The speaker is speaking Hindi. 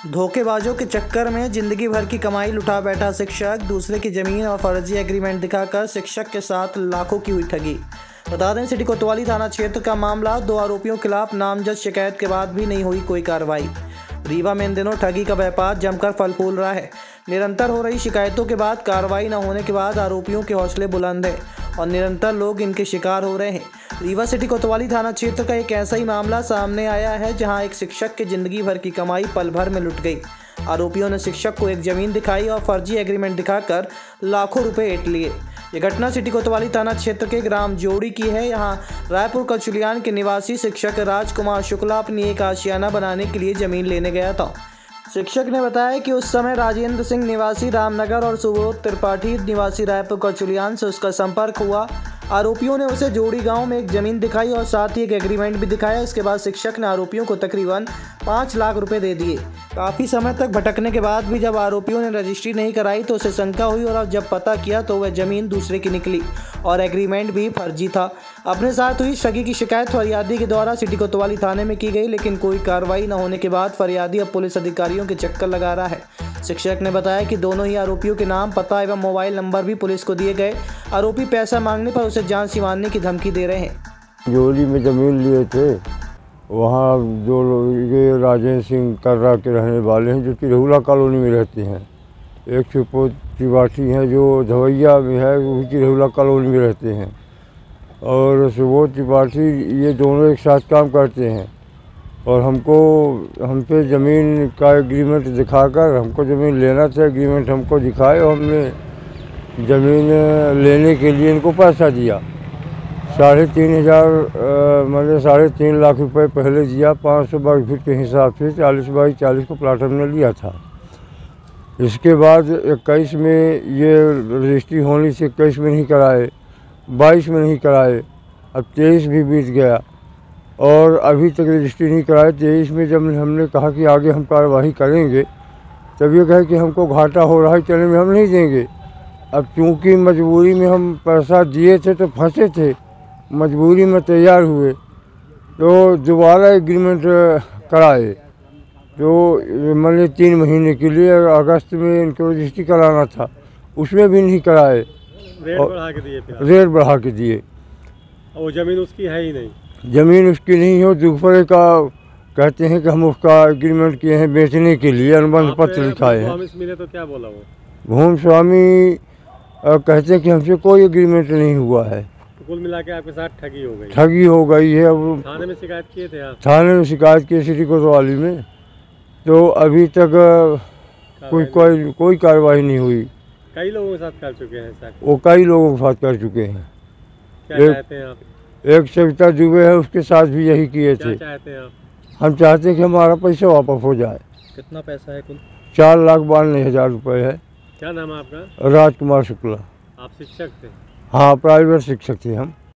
धोखेबाजों के चक्कर में जिंदगी भर की कमाई लुटा बैठा शिक्षक, दूसरे की जमीन और फर्जी एग्रीमेंट दिखाकर शिक्षक के साथ लाखों की हुई ठगी। बता दें, सिटी कोतवाली थाना क्षेत्र का मामला। 2 आरोपियों के खिलाफ नामजद शिकायत के बाद भी नहीं हुई कोई कार्रवाई। रीवा में इन दिनों ठगी का व्यापार जमकर फल फूल रहा है। निरंतर हो रही शिकायतों के बाद कार्रवाई न होने के बाद आरोपियों के हौसले बुलंद है और निरंतर लोग इनके शिकार हो रहे हैं। रीवा सिटी कोतवाली थाना क्षेत्र का एक ऐसा ही मामला सामने आया है जहां एक शिक्षक की जिंदगी भर की कमाई पल भर में लुट गई। आरोपियों ने शिक्षक को एक जमीन दिखाई और फर्जी एग्रीमेंट दिखाकर लाखों रुपए ऐंठ लिए। ये घटना सिटी कोतवाली थाना क्षेत्र के ग्राम जोड़ी की है। यहाँ रायपुर कचुलियान के निवासी शिक्षक राजकुमार शुक्ला अपनी एक आशियाना बनाने के लिए जमीन लेने गया था। शिक्षक ने बताया कि उस समय राजेंद्र सिंह निवासी रामनगर और सुबोध त्रिपाठी निवासी रायपुर कचुलियान से उसका संपर्क हुआ। आरोपियों ने उसे जोड़ी गांव में एक जमीन दिखाई और साथ ही एक एग्रीमेंट भी दिखाया। इसके बाद शिक्षक ने आरोपियों को तकरीबन 5 लाख रुपए दे दिए। काफ़ी समय तक भटकने के बाद भी जब आरोपियों ने रजिस्ट्री नहीं कराई तो उसे शंका हुई और अब जब पता किया तो वह जमीन दूसरे की निकली और एग्रीमेंट भी फर्जी था। अपने साथ हुई ठगी की शिकायत फरियादी के द्वारा सिटी कोतवाली थाने में की गई, लेकिन कोई कार्रवाई न होने के बाद फरियादी अब पुलिस अधिकारियों के चक्कर लगा रहा है। शिक्षक ने बताया कि दोनों ही आरोपियों के नाम, पता एवं मोबाइल नंबर भी पुलिस को दिए गए। आरोपी पैसा मांगने पर उसे जान से मारने की धमकी दे रहे हैं। जोड़ी में ज़मीन लिए थे, वहाँ जो लोग ये राजेंद्र सिंह कर्रा के रहने वाले हैं जो चिरहुला कॉलोनी में रहते हैं। एक सुबोध त्रिपाठी हैं जो धवैया में है, वो भी चिरहुला कॉलोनी में रहते हैं। और सुबोध त्रिपाठी ये दोनों एक साथ काम करते हैं और हम पे ज़मीन का एग्रीमेंट दिखाकर हमको ज़मीन लेना था। एग्रीमेंट हमको दिखाए और हमने ज़मीन लेने के लिए इनको पैसा दिया। 3,500 मतलब 3.5 लाख रुपए पहले दिया। 500 वर्ग फीट के हिसाब से 40 बाई 40 को प्लाट हमने लिया था। इसके बाद 21 में ये रजिस्ट्री होने से 21 में नहीं कराए, 22 में नहीं कराए, अब 23 भी बीत गया और अभी तक रजिस्ट्री नहीं कराए। 23 में जब हमने कहा कि आगे हम कार्रवाई करेंगे, तब ये कहे कि हमको घाटा हो रहा है, चलने में हम नहीं देंगे। अब चूँकि मजबूरी में हम पैसा दिए थे तो फंसे थे, मजबूरी में तैयार हुए तो दोबारा एग्रीमेंट कराए। तो मैंने 3 महीने के लिए अगस्त में इनको रजिस्ट्री कराना था, उसमें भी नहीं कराए। रेट बढ़ा के दिए? रेट बढ़ा के दिए। वो ज़मीन उसकी है ही नहीं? ज़मीन उसकी नहीं हो, दूसरे का कहते हैं कि हम उसका एग्रीमेंट किए हैं बेचने के लिए, अनुबंध पत्र लिखाए हैं। मिले तो क्या बोला वो? भूमि स्वामी कहते हैं कि हमसे कोई एग्रीमेंट नहीं हुआ है। तो कुल मिला के आपके साथ ठगी हो गई? ठगी हो गई है। अब थाने में शिकायत किए थे आप? थाने में शिकायत की सिटी कोतवाली में, तो अभी तक कोई कार्रवाई नहीं हुई। कई लोगों के साथ कर चुके हैं सर? वो कई लोगों के साथ कर चुके हैं। क्या चाहते हैं आप? एक सविता दुबे है, उसके साथ भी यही किए थे। क्या चाहते हैं आप? हम चाहते हैं कि हमारा पैसा वापस हो जाए। कितना पैसा है कुल? 4,92,000 रुपये है। क्या नाम है आपका? राजकुमार शुक्ला। आप शिक्षक थे? हाँ, प्राइवेट शिक्षक थे हम।